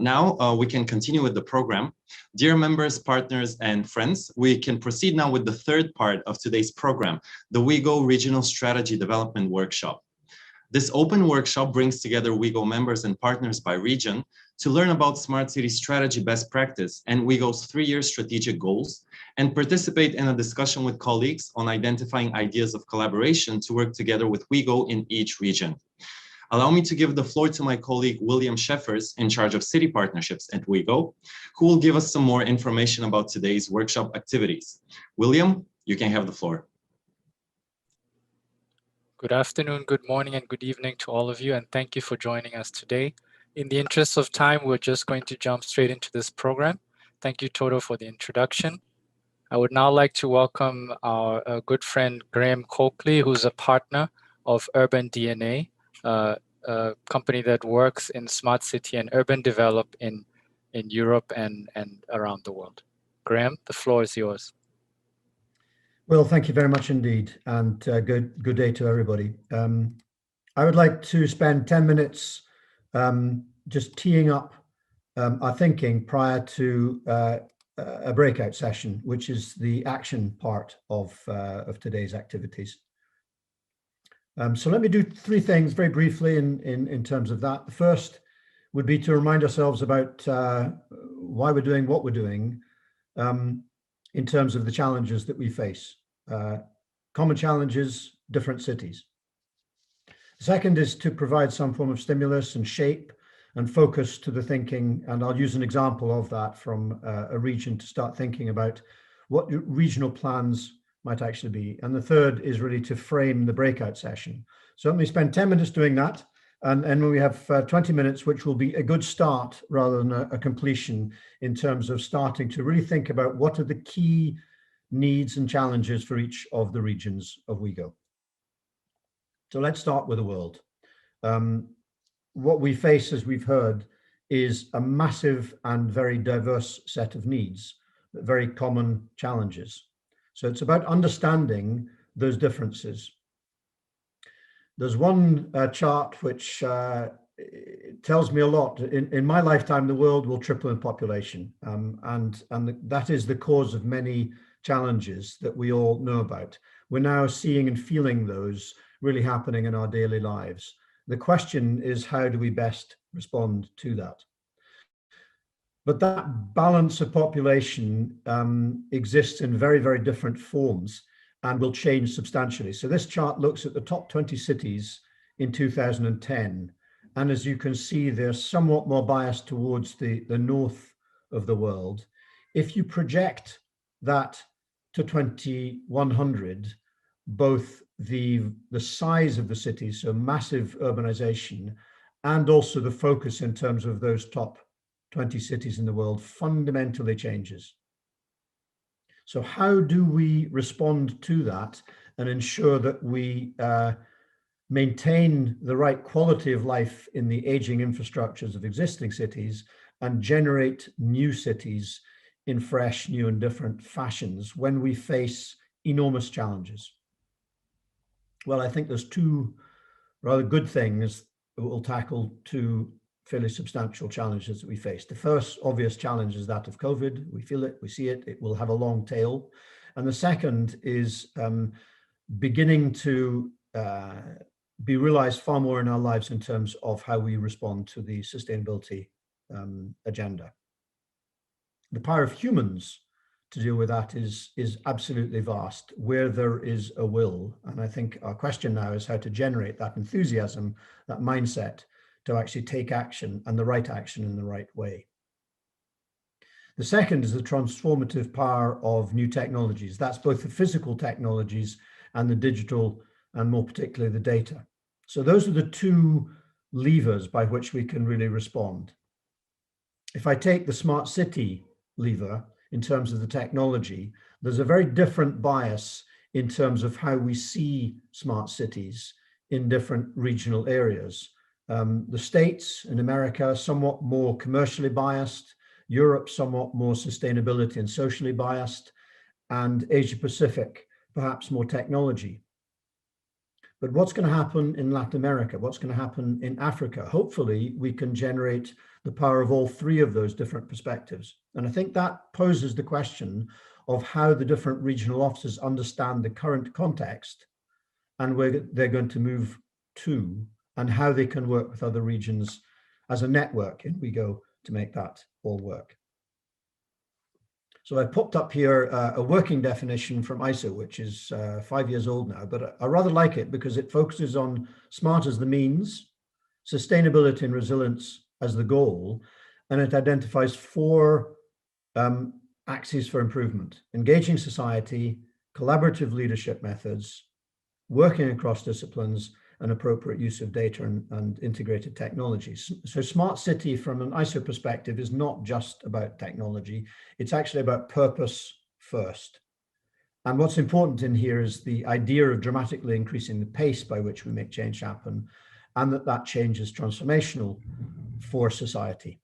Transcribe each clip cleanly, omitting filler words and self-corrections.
Now we can continue with the program. Dear members, partners, and friends, we can proceed now with the third part of today's program, the WeGO Regional Strategy Development Workshop. This open workshop brings together WeGO members and partners by region to learn about smart city strategy best practice and WeGo's 3-year strategic goals, and participate in a discussion with colleagues on identifying ideas of collaboration to work together with WeGO in each region. Allow me to give the floor to my colleague, William Sheffers, in charge of city partnerships at WeGO, who will give us some more information about today's workshop activities. William, you can have the floor. Good afternoon, good morning, and good evening to all of you, and thank you for joining us today. In the interest of time, we're just going to jump straight into this program. Thank you, Toto, for the introduction. I would now like to welcome our good friend, Graham Colclough, who's a partner of UrbanDNA, a company that works in smart city and urban develop in Europe and around the world. Graham, the floor is yours. Well, thank you very much indeed, and good day to everybody. I would like to spend 10 minutes just teeing up our thinking prior to a breakout session, which is the action part of today's activities. So let me do 3 things very briefly in terms of that. The first would be to remind ourselves about why we're doing what we're doing in terms of the challenges that we face. Common challenges, different cities. The second is to provide some form of stimulus and shape and focus to the thinking, and I'll use an example of that from a region to start thinking about what regional plans might actually be. And the third is really to frame the breakout session. So let me spend 10 minutes doing that, and we have 20 minutes, which will be a good start rather than a completion in terms of starting to really think about what are the key needs and challenges for each of the regions of WeGo. So let's start with the world. What we face, as we've heard, is a massive and very diverse set of needs, very common challenges. So it's about understanding those differences. There's one chart which tells me a lot. In my lifetime, the world will triple in population, and that is the cause of many challenges that we all know about. We're now seeing and feeling those really happening in our daily lives. The question is, how do we best respond to that? But that balance of population exists in very, very different forms and will change substantially. So this chart looks at the top 20 cities in 2010. And as you can see, they're somewhat more biased towards the north of the world. If you project that to 2100, both the size of the cities, so massive urbanization, and also the focus in terms of those top 20 cities in the world fundamentally changes. So how do we respond to that and ensure that we maintain the right quality of life in the aging infrastructures of existing cities and generate new cities in fresh, new and different fashions when we face enormous challenges? Well, I think there's 2 rather good things that will tackle 2 fairly substantial challenges that we face. The first obvious challenge is that of COVID. We feel it, we see it, it will have a long tail. And the second is beginning to be realized far more in our lives in terms of how we respond to the sustainability agenda. The power of humans to deal with that is absolutely vast, where there is a will. And I think our question now is how to generate that enthusiasm, that mindset, to actually take action, and the right action in the right way. The second is the transformative power of new technologies. That's both the physical technologies and the digital, and more particularly the data. So those are the 2 levers by which we can really respond. If I take the smart city lever in terms of the technology, there's a very different bias in terms of how we see smart cities in different regional areas. The States and America are somewhat more commercially biased, Europe somewhat more sustainability and socially biased, and Asia Pacific perhaps more technology. But what's going to happen in Latin America? What's going to happen in Africa? Hopefully, we can generate the power of all three of those different perspectives. And I think that poses the question of how the different regional offices understand the current context and where they're going to move to, and how they can work with other regions as a network in WeGO to make that all work. So I popped up here a working definition from ISO, which is 5 years old now, but I rather like it because it focuses on SMART as the means, sustainability and resilience as the goal, and it identifies 4 axes for improvement: engaging society, collaborative leadership methods, working across disciplines, and appropriate use of data and integrated technologies. So smart city from an ISO perspective is not just about technology, it's actually about purpose first. And what's important in here is the idea of dramatically increasing the pace by which we make change happen, and that change is transformational for society.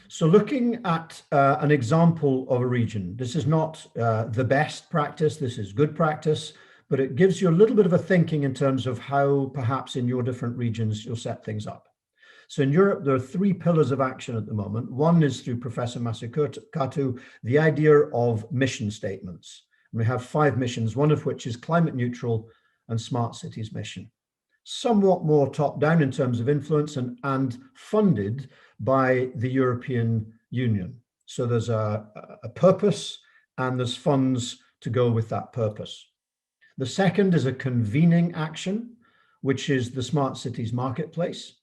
So looking at an example of a region, this is not the best practice, this is good practice, but it gives you a little bit of a thinking in terms of how perhaps in your different regions you'll set things up. So in Europe, there are 3 pillars of action at the moment. One is through Professor Mazzucato, the idea of mission statements. And we have 5 missions, one of which is climate neutral and smart cities mission. Somewhat more top down in terms of influence and funded by the European Union. So there's a purpose and there's funds to go with that purpose. The second is a convening action, which is the Smart Cities Marketplace,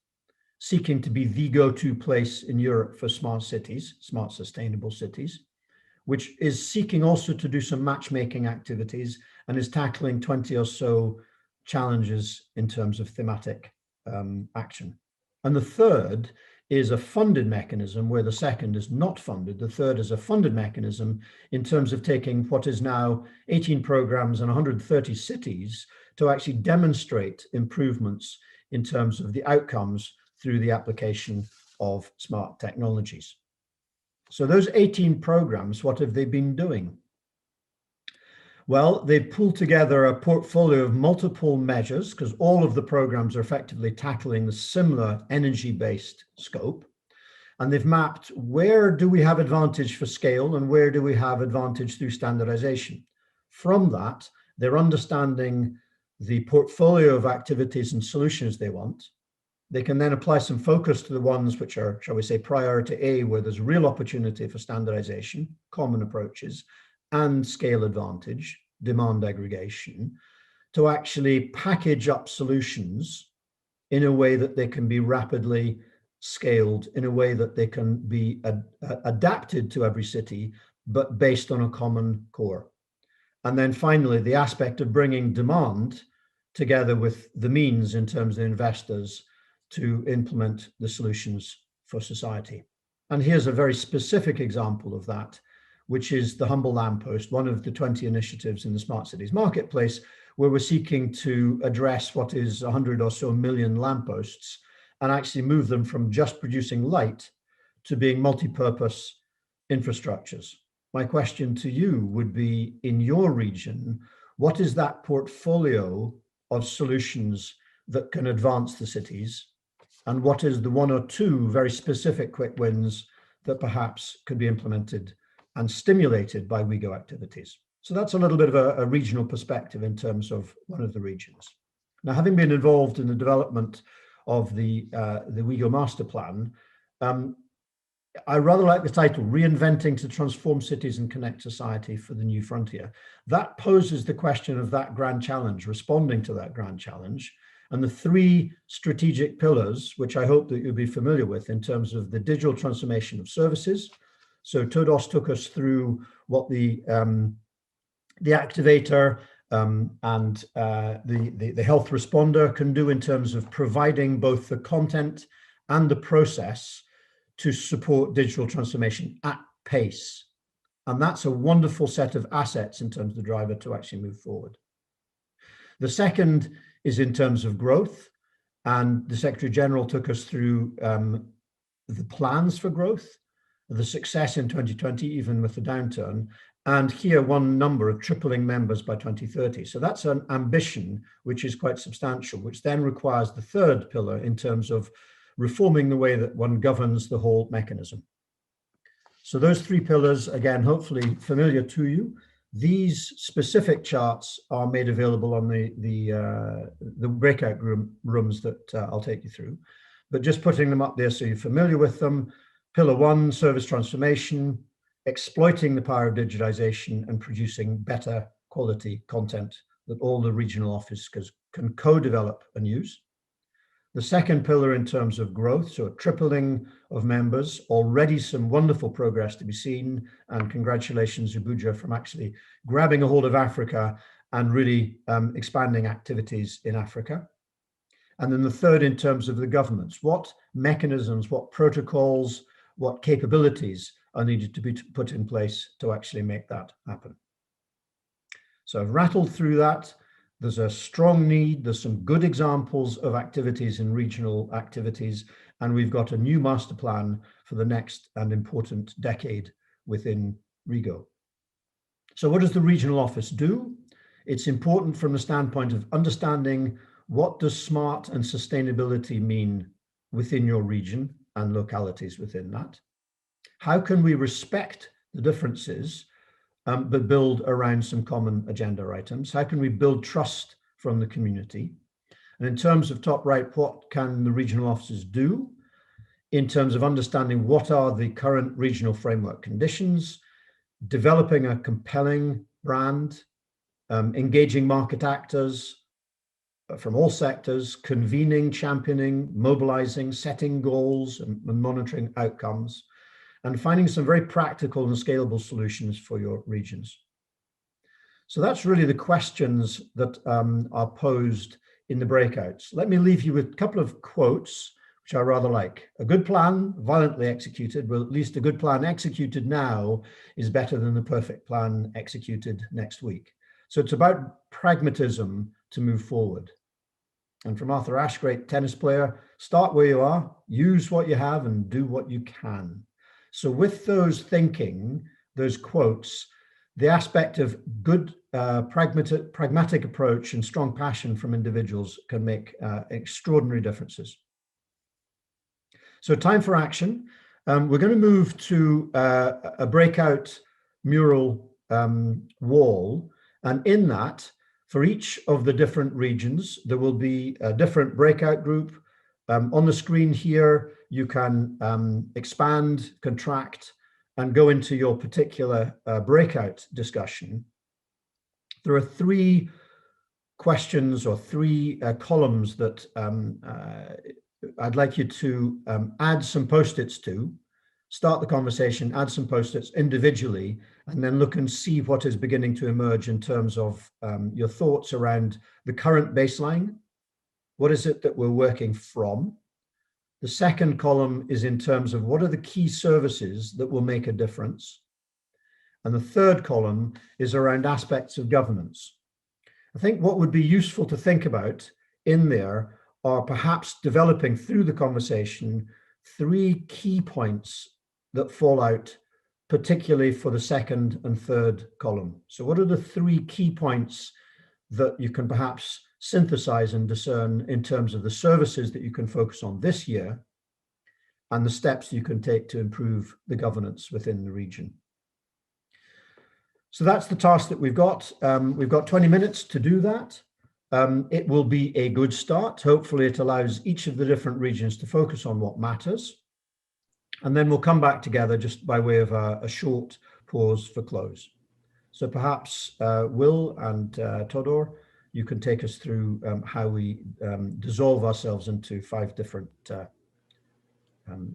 seeking to be the go-to place in Europe for smart cities, smart sustainable cities, which is seeking also to do some matchmaking activities and is tackling 20 or so challenges in terms of thematic action. And the third is a funded mechanism where the second is not funded. The third is a funded mechanism in terms of taking what is now 18 programs and 130 cities to actually demonstrate improvements in terms of the outcomes through the application of smart technologies. So those 18 programs, what have they been doing? Well, they've pulled together a portfolio of multiple measures because all of the programs are effectively tackling the similar energy-based scope. And they've mapped where do we have advantage for scale and where do we have advantage through standardization. From that, they're understanding the portfolio of activities and solutions they want. They can then apply some focus to the ones which are, shall we say, priority A, where there's real opportunity for standardization, common approaches, and scale advantage, demand aggregation, to actually package up solutions in a way that they can be rapidly scaled, in a way that they can be adapted to every city, but based on a common core. And then finally, the aspect of bringing demand together with the means in terms of investors to implement the solutions for society. And here's a very specific example of that, which is the Humble Lamppost, one of the 20 initiatives in the Smart Cities Marketplace, where we're seeking to address what is 100 or so million lampposts and actually move them from just producing light to being multi-purpose infrastructures. My question to you would be, in your region, what is that portfolio of solutions that can advance the cities? And what is the 1 or 2 very specific quick wins that perhaps could be implemented and stimulated by WeGO activities? So that's a little bit of a regional perspective in terms of one of the regions. Now, having been involved in the development of the WeGO master plan, I rather like the title, Reinventing to Transform Cities and Connect Society for the New Frontier. That poses the question of that grand challenge, responding to that grand challenge, and the 3 strategic pillars, which I hope that you'll be familiar with in terms of the digital transformation of services. So Todos took us through what the activator and the health responder can do in terms of providing both the content and the process to support digital transformation at pace. And that's a wonderful set of assets in terms of the driver to actually move forward. The second is in terms of growth, and the Secretary General took us through the plans for growth, the success in 2020, even with the downturn, And here one number of tripling members by 2030. So that's an ambition which is quite substantial, which then requires the third pillar in terms of reforming the way that one governs the whole mechanism. So those three pillars, again, hopefully familiar to you. These specific charts are made available on the breakout rooms that I'll take you through. But just putting them up there so you're familiar with them. Pillar 1, service transformation, exploiting the power of digitization and producing better quality content that all the regional offices can co-develop and use. The second pillar in terms of growth, so a tripling of members, already some wonderful progress to be seen, and congratulations, Abuja, from actually grabbing a hold of Africa and really expanding activities in Africa. And then the third in terms of the governments, what mechanisms, what protocols, what capabilities are needed to be put in place to actually make that happen. So I've rattled through that. There's a strong need. There's some good examples of activities in regional activities, and we've got a new master plan for the next and important decade within WeGO. So what does the regional office do? It's important from the standpoint of understanding what does smart and sustainability mean within your region and localities within that. How can we respect the differences but build around some common agenda items? How can we build trust from the community? And in terms of top right, what can the regional offices do in terms of understanding what are the current regional framework conditions, developing a compelling brand, engaging market actors from all sectors, convening, championing, mobilizing, setting goals and monitoring outcomes, and finding some very practical and scalable solutions for your regions. So that's really the questions that are posed in the breakouts. Let me leave you with a couple of quotes, which I rather like. A good plan, violently executed, well, at least a good plan executed now is better than the perfect plan executed next week. So it's about pragmatism to move forward. And from Arthur Ashe, great tennis player, start where you are, use what you have and do what you can. So with those thinking, those quotes, the aspect of good pragmatic approach and strong passion from individuals can make extraordinary differences. So time for action. We're going to move to a breakout mural wall. And in that, for each of the different regions, there will be a different breakout group. On the screen here, you can expand, contract, and go into your particular breakout discussion. There are three questions or three columns that I'd like you to add some post-its to, start the conversation, add some post-its individually, and then look and see what is beginning to emerge in terms of your thoughts around the current baseline. What is it that we're working from? The second column is in terms of what are the key services that will make a difference? And the third column is around aspects of governance. I think what would be useful to think about in there are perhaps developing through the conversation three key points that fall out, particularly for the second and third column. So what are the three key points that you can perhaps synthesize and discern in terms of the services that you can focus on this year and the steps you can take to improve the governance within the region? So that's the task that we've got. We've got 20 minutes to do that. It will be a good start. Hopefully it allows each of the different regions to focus on what matters. And then we'll come back together just by way of a short pause for close. So perhaps Will and Todor, you can take us through how we dissolve ourselves into 5 different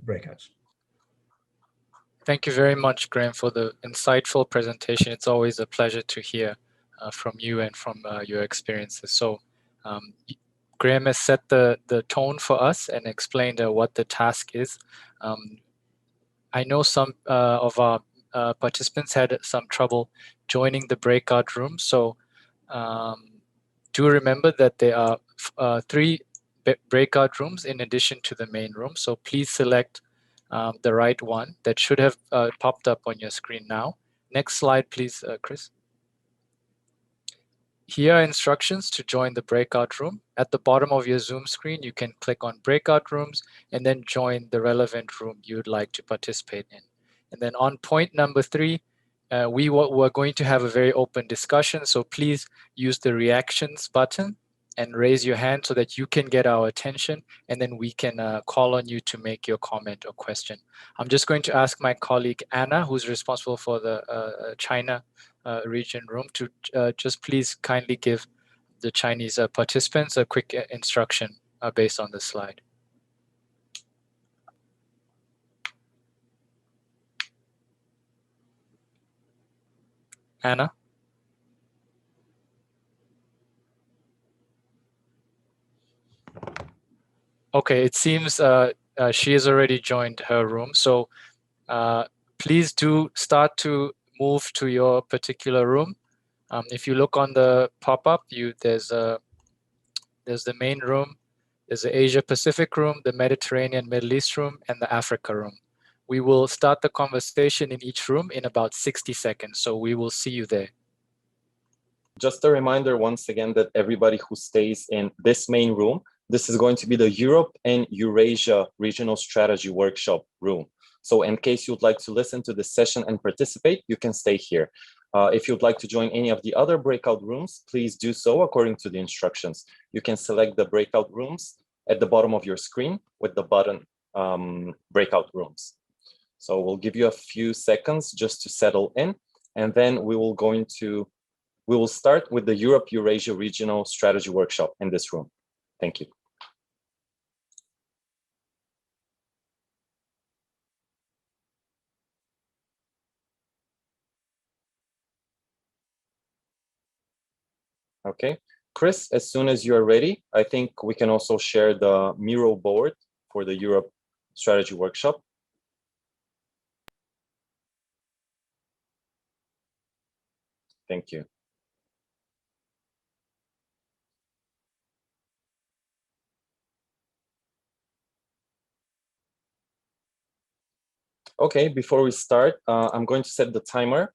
breakouts. Thank you very much, Graham, for the insightful presentation. It's always a pleasure to hear from you and from your experiences. So Graham has set the tone for us and explained what the task is. I know some of our participants had some trouble joining the breakout room. So do remember that there are 3 breakout rooms in addition to the main room. So please select the right one that should have popped up on your screen now. Next slide, please, Chris. Here are instructions to join the breakout room. At the bottom of your Zoom screen, you can click on breakout rooms and then join the relevant room you would like to participate in. And then on point number 3, we're going to have a very open discussion. So please use the reactions button and raise your hand so that you can get our attention, and then we can call on you to make your comment or question. I'm just going to ask my colleague Anna, who's responsible for the China region room, to just please kindly give the Chinese participants a quick instruction based on the slide. Anna? Okay, it seems she has already joined her room. So please do start to move to your particular room. If you look on the pop-up, there's the main room, there's the Asia Pacific room, the Mediterranean Middle East room, and the Africa room. We will start the conversation in each room in about 60 seconds. So we will see you there. Just a reminder once again that everybody who stays in this main room, this is going to be the Europe and Eurasia Regional Strategy Workshop room. So in case you'd like to listen to this session and participate, you can stay here. If you'd like to join any of the other breakout rooms, please do so according to the instructions. You can select the breakout rooms at the bottom of your screen with the button breakout rooms. So we'll give you a few seconds just to settle in, and then we will start with the Europe Eurasia Regional Strategy Workshop in this room. Thank you. Okay, Chris, as soon as you're ready, I think we can also share the Miro board for the Europe Strategy Workshop. Thank you. Okay, before we start, I'm going to set the timer.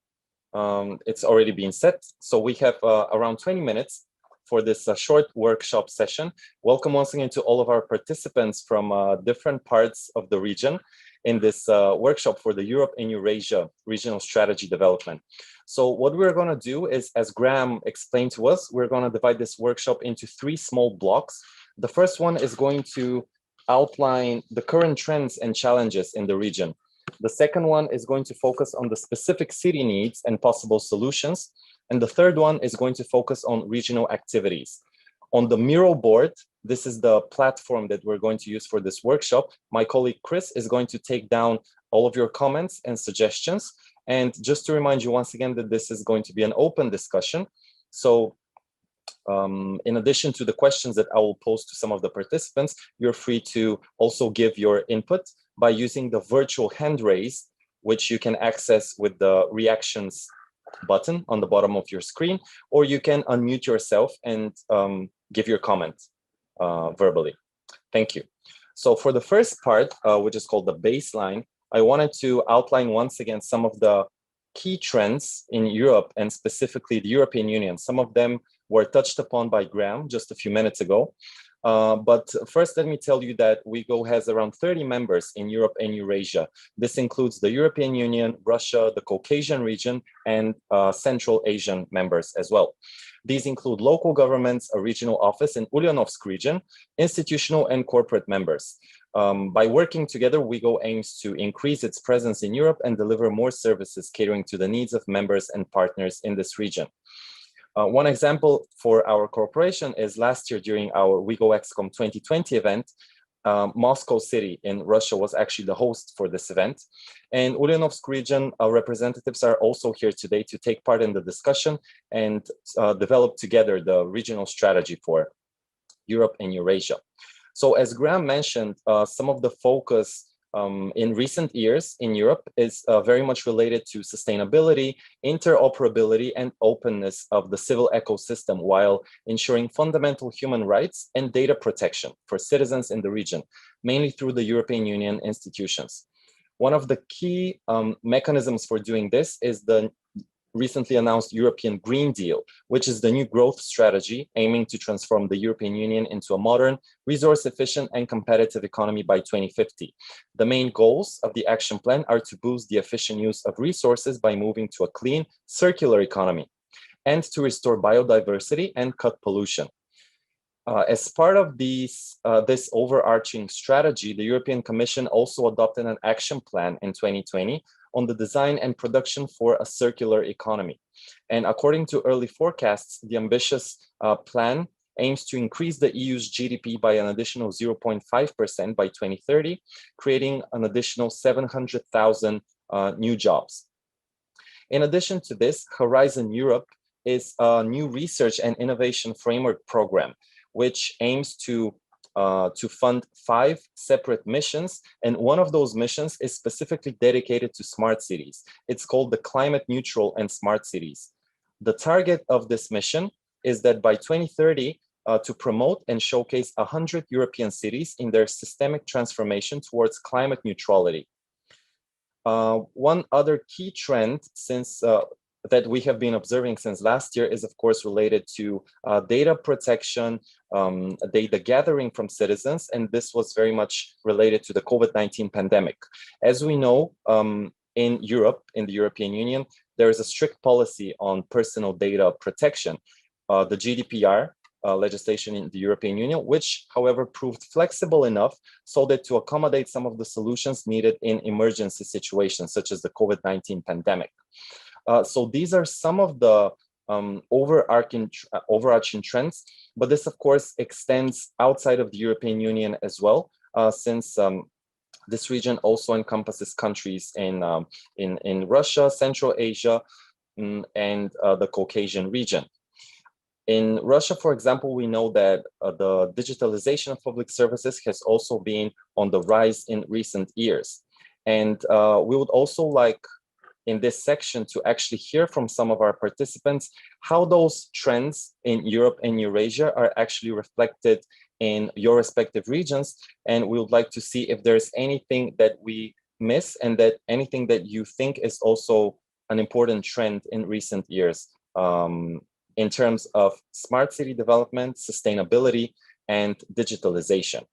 It's already been set. So we have around 20 minutes for this short workshop session. Welcome once again to all of our participants from different parts of the region in this workshop for the Europe and Eurasia Regional Strategy Development. So what we're going to do is, as Graham explained to us, we're going to divide this workshop into 3 small blocks. The first one is going to outline the current trends and challenges in the region. The second one is going to focus on the specific city needs and possible solutions. And the third one is going to focus on regional activities. On the Miro board, this is the platform that we're going to use for this workshop. My colleague Chris is going to take down all of your comments and suggestions. And just to remind you once again that this is going to be an open discussion. So in addition to the questions that I will pose to some of the participants, you're free to also give your input by using the virtual hand raise, which you can access with the reactions button on the bottom of your screen, or you can unmute yourself and give your comment verbally. Thank you. So for the first part, which is called the baseline, I wanted to outline once again some of the key trends in Europe and specifically the European Union. Some of them were touched upon by Graham just a few minutes ago. But first, let me tell you that WeGO has around 30 members in Europe and Eurasia. This includes the European Union, Russia, the Caucasian region, and Central Asian members as well. These include local governments, a regional office in Ulyanovsk region, institutional and corporate members. By working together, WeGO aims to increase its presence in Europe and deliver more services catering to the needs of members and partners in this region. One example for our cooperation is last year during our WeGO XCOM 2020 event, Moscow City in Russia was actually the host for this event. And Ulyanovsk region representatives are also here today to take part in the discussion and develop together the regional strategy for Europe and Eurasia. So as Graham mentioned, some of the focus in recent years in Europe is very much related to sustainability, interoperability, and openness of the civil ecosystem while ensuring fundamental human rights and data protection for citizens in the region, mainly through the European Union institutions. One of the key mechanisms for doing this is the recently announced European Green Deal, which is the new growth strategy aiming to transform the European Union into a modern, resource-efficient and competitive economy by 2050. The main goals of the action plan are to boost the efficient use of resources by moving to a clean, circular economy, and to restore biodiversity and cut pollution. As part of this overarching strategy, the European Commission also adopted an action plan in 2020 on the design and production for a circular economy. And according to early forecasts, the ambitious plan aims to increase the EU's GDP by an additional 0.5% by 2030, creating an additional 700,000 new jobs. In addition to this, Horizon Europe is a new research and innovation framework program, which aims to fund 5 separate missions. And one of those missions is specifically dedicated to smart cities. It's called the Climate Neutral and Smart Cities. The target of this mission is that by 2030, to promote and showcase 100 European cities in their systemic transformation towards climate neutrality. One other key trend that we have been observing since last year is, of course, related to data protection, data gathering from citizens, and this was very much related to the COVID-19 pandemic. As we know, in Europe, in the European Union, there is a strict policy on personal data protection, the GDPR legislation in the European Union, which, however, proved flexible enough so that to accommodate some of the solutions needed in emergency situations, such as the COVID-19 pandemic. So these are some of the overarching trends, but this, of course, extends outside of the European Union as well, since this region also encompasses countries in Russia, Central Asia, and the Caucasian region. In Russia, for example, we know that the digitalization of public services has also been on the rise in recent years. And we would also like in this section to actually hear from some of our participants how those trends in Europe and Eurasia are actually reflected in your respective regions. And we would like to see if there's anything that we miss and that anything that you think is also an important trend in recent years in terms of smart city development, sustainability, and digitalization.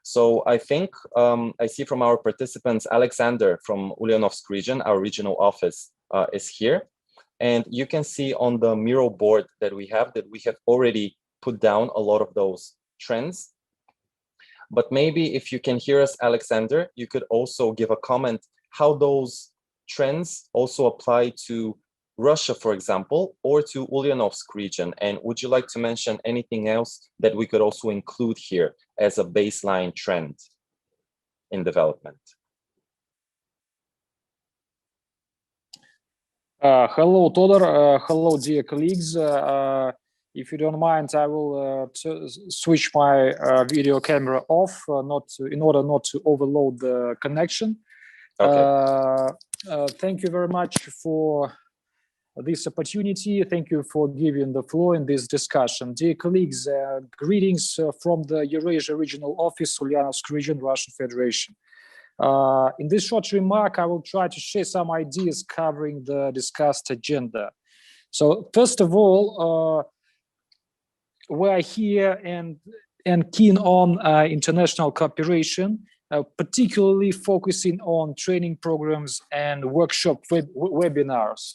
So I think I see from our participants, Alexander from Ulyanovsk region, our regional office is here. And you can see on the mural board that we have already put down a lot of those trends. But maybe if you can hear us, Alexander, you could also give a comment how those trends also apply to Russia, for example, or to Ulyanovsk region. And would you like to mention anything else that we could also include here as a baseline trend in development? Hello, Todor. Hello, dear colleagues. If you don't mind, I will switch my video camera off, in order not to overload the connection. Okay. Thank you very much for this opportunity. Thank you for giving the floor in this discussion. Dear colleagues, greetings from the Eurasia Regional Office, Ulyanovsk region, Russian Federation. In this short remark, I will try to share some ideas covering the discussed agenda. So first of all, we're here and keen on international cooperation, particularly focusing on training programs and workshop webinars.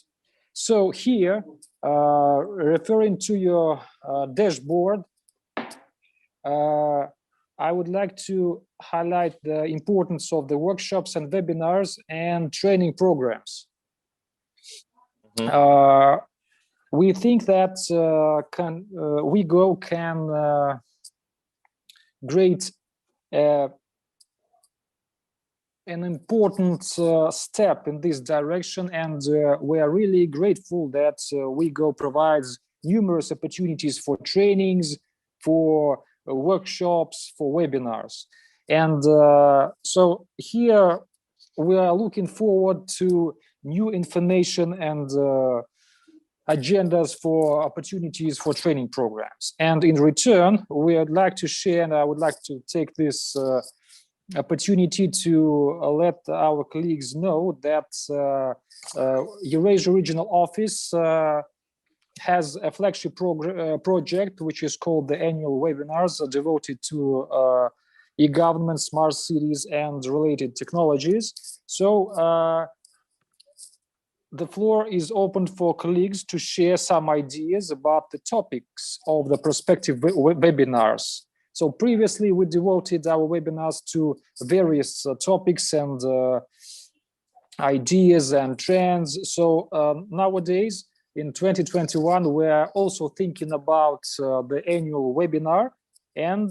So here, referring to your dashboard, I would like to highlight the importance of the workshops and webinars and training programs. Mm-hmm. We think that WeGO can create an important step in this direction, and we are really grateful that WeGO provides numerous opportunities for trainings, for workshops, for webinars. And so here we are looking forward to new information and agendas for opportunities for training programs. And in return, we would like to share, and I would like to take this opportunity to let our colleagues know that Eurasia Regional Office has a flagship project, which is called the annual webinars devoted to e-government, smart cities, and related technologies. So the floor is open for colleagues to share some ideas about the topics of the prospective webinars. So previously we devoted our webinars to various topics and ideas and trends. So nowadays in 2021, we are also thinking about the annual webinar, and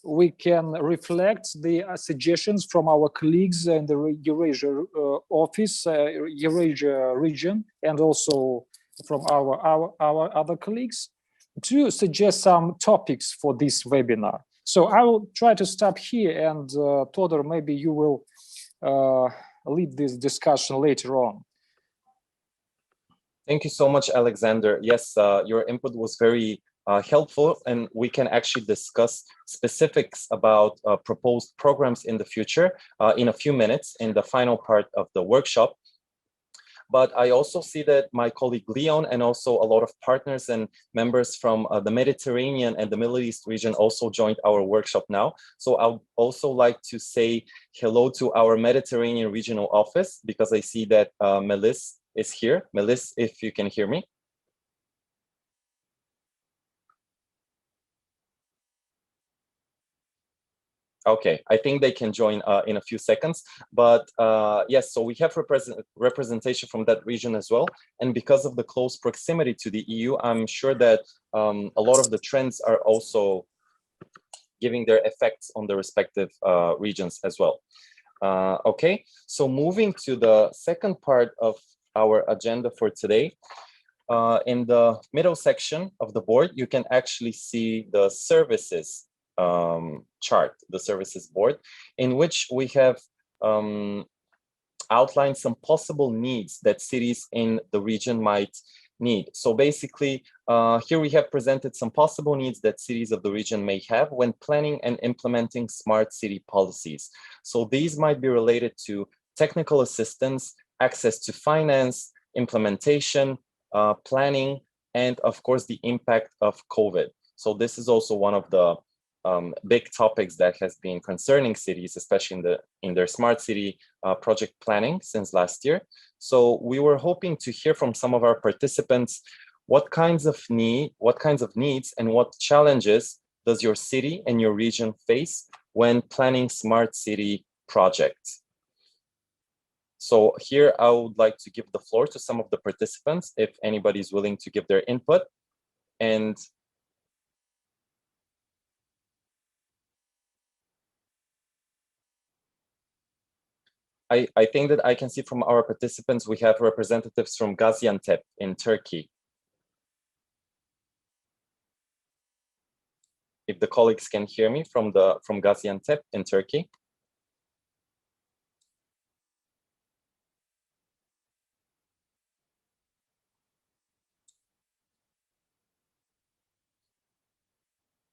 we can reflect the suggestions from our colleagues in the Eurasia office, Eurasia region, and also from our other colleagues to suggest some topics for this webinar. So I will try to stop here, and Todor, maybe you will lead this discussion later on. Thank you so much, Alexander. Yes, your input was very helpful, and we can actually discuss specifics about proposed programs in the future in a few minutes in the final part of the workshop. But I also see that my colleague Leon and also a lot of partners and members from the Mediterranean and the Middle East region also joined our workshop now. So I would also like to say hello to our Mediterranean regional office, because I see that Melis is here. Melis, if you can hear me. Okay, I think they can join in a few seconds, but yes, so we have representation from that region as well. And because of the close proximity to the EU, I'm sure that a lot of the trends are also giving their effects on the respective regions as well. Okay, so moving to the second part of our agenda for today, in the middle section of the board, you can actually see the services chart, the services board, in which we have outlined some possible needs that cities in the region might need. So basically, here we have presented some possible needs that cities of the region may have when planning and implementing smart city policies. So these might be related to technical assistance, access to finance, implementation, planning, and of course, the impact of COVID. So this is also one of the big topics that has been concerning cities, especially in their smart city project planning since last year. So we were hoping to hear from some of our participants what kinds of needs and what challenges does your city and your region face when planning smart city projects. So here I would like to give the floor to some of the participants if anybody is willing to give their input. And I think that I can see from our participants, we have representatives from Gaziantep in Turkey. If the colleagues can hear me from Gaziantep in Turkey.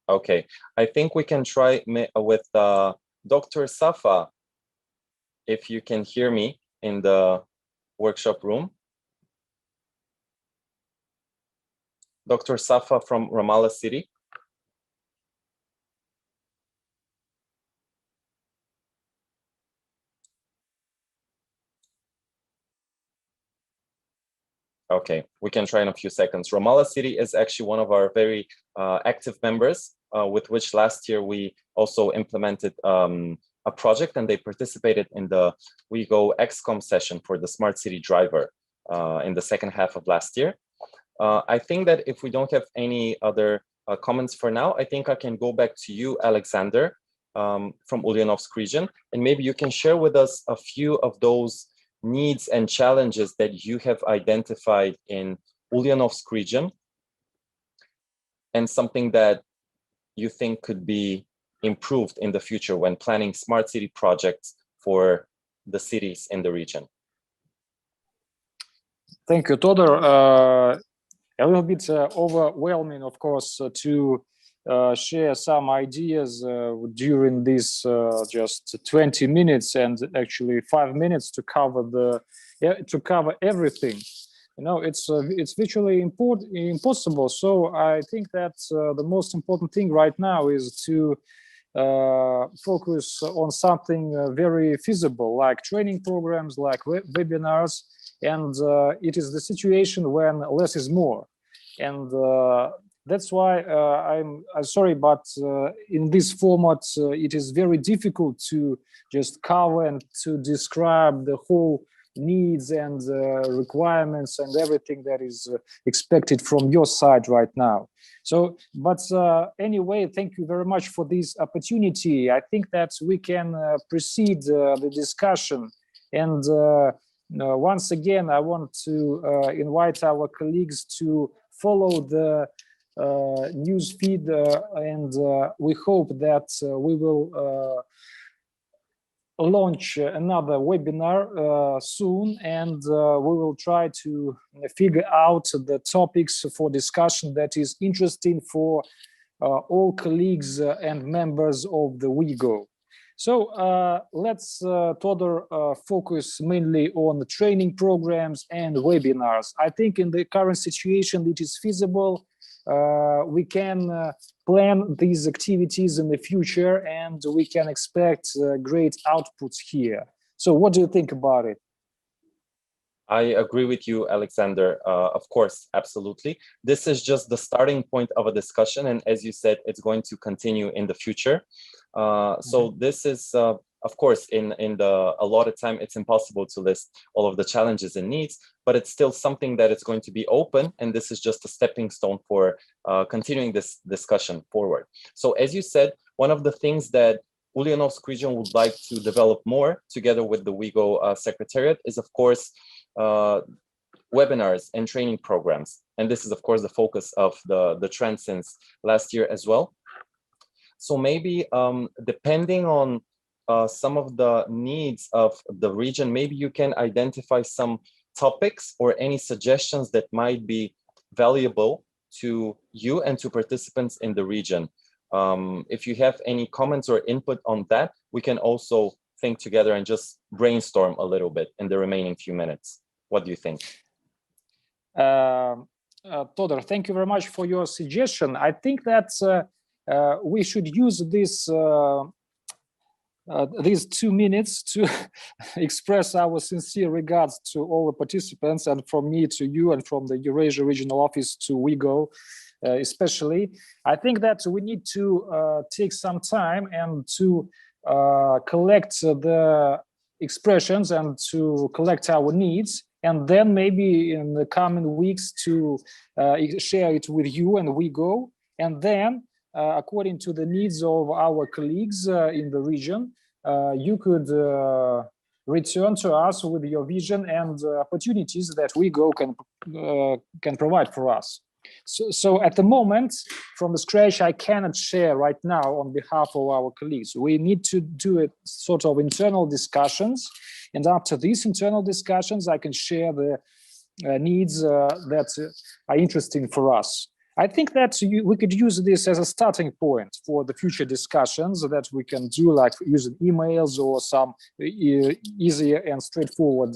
Okay, I think we can try with Dr. Safa, if you can hear me in the workshop room. Dr. Safa from Ramallah City. Okay, we can try in a few seconds. Ramallah City is actually one of our very active members, with which last year we also implemented a project, and they participated in the WeGO XCOM session for the Smart City Driver in the second half of last year. I think that if we don't have any other comments for now, I think I can go back to you, Alexander, from Ulyanovsk region, and maybe you can share with us a few of those needs and challenges that you have identified in Ulyanovsk region, and something that you think could be improved in the future when planning smart city projects for the cities in the region. Thank you, Todor. A little bit overwhelming, of course, to share some ideas during this just 20 minutes and actually 5 minutes to cover everything. You know, it's virtually impossible. So I think that the most important thing right now is to focus on something very feasible, like training programs, like webinars, and it is the situation when less is more. And that's why I'm sorry, but in this format, it is very difficult to just cover and to describe the whole needs and requirements and everything that is expected from your side right now. So, but anyway, thank you very much for this opportunity. I think that we can proceed the discussion. And once again, I want to invite our colleagues to follow the news feed, and we hope that we will launch another webinar soon, and we will try to figure out the topics for discussion that is interesting for all colleagues and members of the WeGO. So let's Todor focus mainly on the training programs and webinars. I think in the current situation it is feasible. We can plan these activities in the future, and we can expect great outputs here. So what do you think about it? I agree with you, Alexander. Of course, absolutely. This is just the starting point of a discussion. And as you said, it's going to continue in the future. So this is, of course, in the allotted time, it's impossible to list all of the challenges and needs, but it's still something that is going to be open. And this is just a stepping stone for continuing this discussion forward. So as you said, one of the things that Ulyanovsk region would like to develop more together with the WeGO Secretariat is, of course, webinars and training programs. And this is, of course, the focus of the trend since last year as well. So maybe depending on some of the needs of the region, maybe you can identify some topics or any suggestions that might be valuable to you and to participants in the region. If you have any comments or input on that, we can also think together and just brainstorm a little bit in the remaining few minutes. What do you think? Todor, thank you very much for your suggestion. I think that we should use this these 2 minutes to express our sincere regards to all the participants, and from me to you, and from the Eurasia Regional Office to WeGO especially. I think that we need to take some time and to collect the expressions and to collect our needs, and then maybe in the coming weeks to share it with you and WeGO, and then according to the needs of our colleagues in the region, you could return to us with your vision and opportunities that WeGO can provide for us. So at the moment, from the scratch, I cannot share right now on behalf of our colleagues. We need to do a sort of internal discussions, and after these internal discussions, I can share the needs that are interesting for us. I think that we could use this as a starting point for the future discussions that we can do, like using emails or some easier and straightforward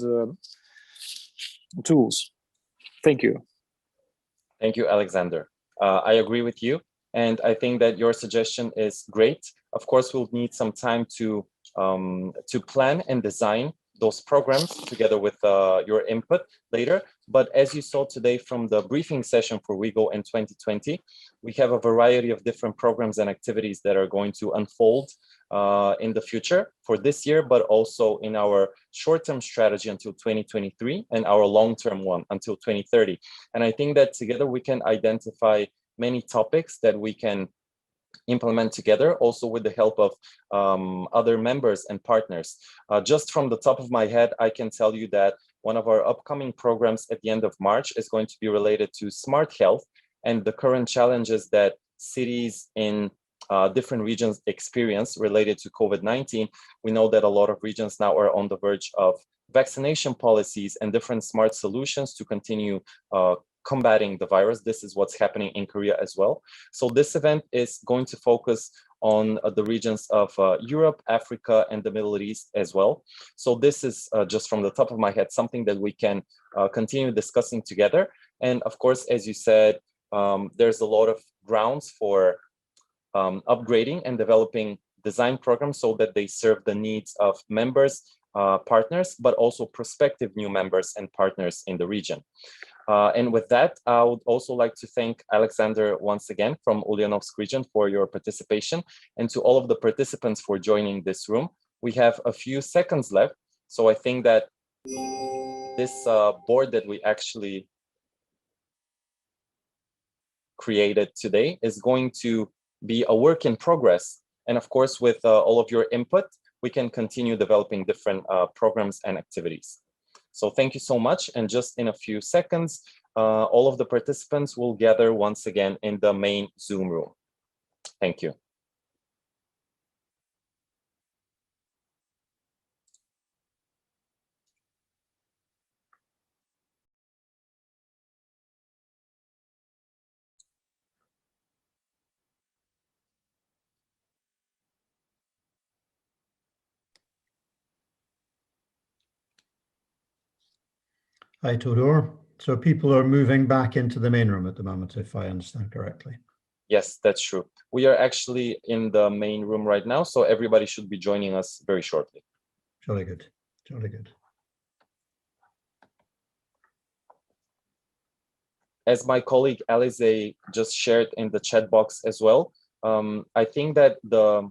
tools. Thank you. Thank you, Alexander. I agree with you. And I think that your suggestion is great. Of course, we'll need some time to plan and design those programs together with your input later. But as you saw today from the briefing session for WeGO in 2020, we have a variety of different programs and activities that are going to unfold in the future for this year, but also in our short-term strategy until 2023 and our long-term one until 2030. And I think that together we can identify many topics that we can implement together, also with the help of other members and partners. Just from the top of my head, I can tell you that one of our upcoming programs at the end of March is going to be related to smart health and the current challenges that cities in different regions experience related to COVID-19. We know that a lot of regions now are on the verge of vaccination policies and different smart solutions to continue combating the virus. This is what's happening in Korea as well. So this event is going to focus on the regions of Europe, Africa, and the Middle East as well. So this is just from the top of my head, something that we can continue discussing together. And of course, as you said, there's a lot of grounds for upgrading and developing design programs so that they serve the needs of members, partners, but also prospective new members and partners in the region. And with that, I would also like to thank Alexander once again from Ulyanovsk region for your participation, and to all of the participants for joining this room. We have a few seconds left, so I think that this board that we actually created today is going to be a work in progress. And of course, with all of your input, we can continue developing different programs and activities. So thank you so much. And just in a few seconds, all of the participants will gather once again in the main Zoom room. Thank you. Hi, Todor. So people are moving back into the main room at the moment, if I understand correctly. Yes, that's true. We are actually in the main room right now, so everybody should be joining us very shortly. Jolly good, jolly good. As my colleague Alize just shared in the chat box as well, I think that the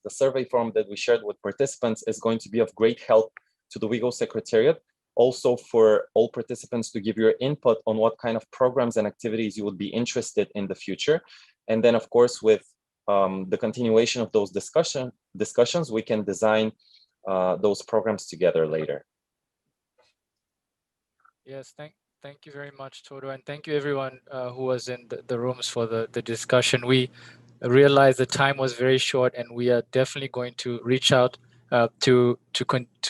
survey form that we shared with participants is going to be of great help to the WeGO Secretariat, also for all participants to give your input on what kind of programs and activities you would be interested in the future. And then, of course, with the continuation of those discussions, we can design those programs together later. Yes, thank you very much, Toto, and thank you everyone who was in the rooms for the discussion. We realized the time was very short, and we are definitely going to reach out to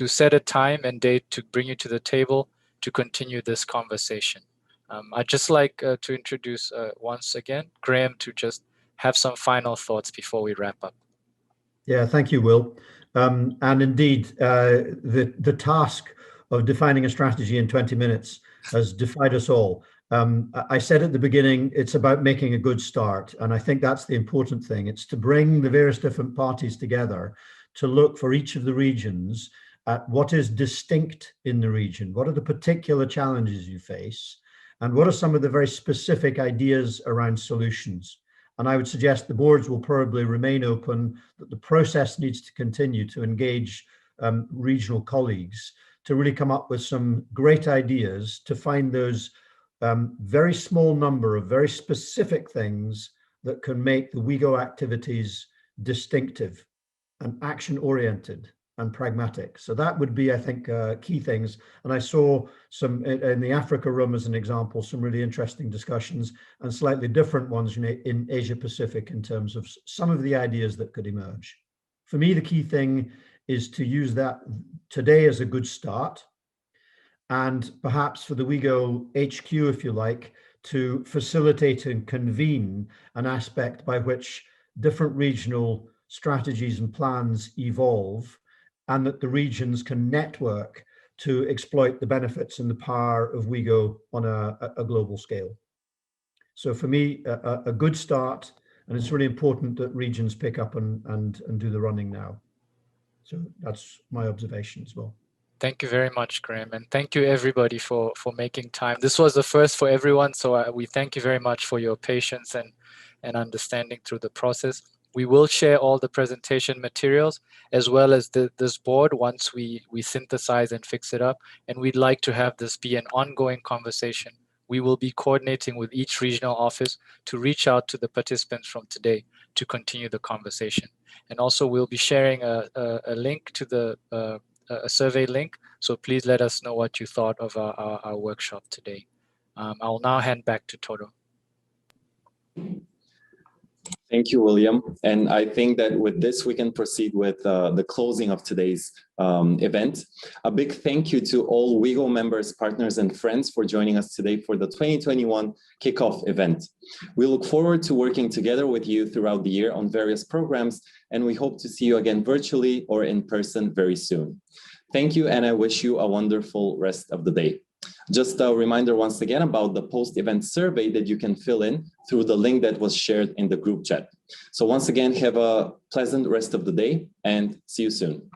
set a time and date to bring you to the table to continue this conversation. I'd just like to introduce once again Graham to just have some final thoughts before we wrap up. Yeah, thank you, Will. And indeed, the task of defining a strategy in 20 minutes has defied us all. I said at the beginning, it's about making a good start. And I think that's the important thing. It's to bring the various different parties together to look for each of the regions at what is distinct in the region. What are the particular challenges you face? And what are some of the very specific ideas around solutions? And I would suggest the boards will probably remain open, that the process needs to continue to engage regional colleagues to really come up with some great ideas to find those very small number of very specific things that can make the WeGO activities distinctive and action-oriented and pragmatic. So that would be, I think, key things. And I saw some in the Africa room as an example, some really interesting discussions and slightly different ones, you know, in Asia Pacific in terms of some of the ideas that could emerge. For me, the key thing is to use that today as a good start, and perhaps for the WeGO HQ, if you like, to facilitate and convene an aspect by which different regional strategies and plans evolve, and that the regions can network to exploit the benefits and the power of WeGO on a global scale. So for me, a good start, and it's really important that regions pick up and do the running now. So that's my observation as well. Thank you very much, Graham, and thank you everybody for making time. This was the first for everyone, so we thank you very much for your patience and understanding through the process. We will share all the presentation materials as well as this board once we synthesize and fix it up, and we'd like to have this be an ongoing conversation. We will be coordinating with each regional office to reach out to the participants from today to continue the conversation. And also we'll be sharing a link to the a survey link, so please let us know what you thought of our workshop today. I'll now hand back to Toto. Thank Thank you, William. And I think that with this, we can proceed with the closing of today's event. A big thank you to all WeGO members, partners, and friends for joining us today for the 2021 Kickoff event. We look forward to working together with you throughout the year on various programs, and we hope to see you again virtually or in person very soon. Thank you, and I wish you a wonderful rest of the day. Just a reminder once again about the post-event survey that you can fill in through the link that was shared in the group chat. So once again, have a pleasant rest of the day and see you soon.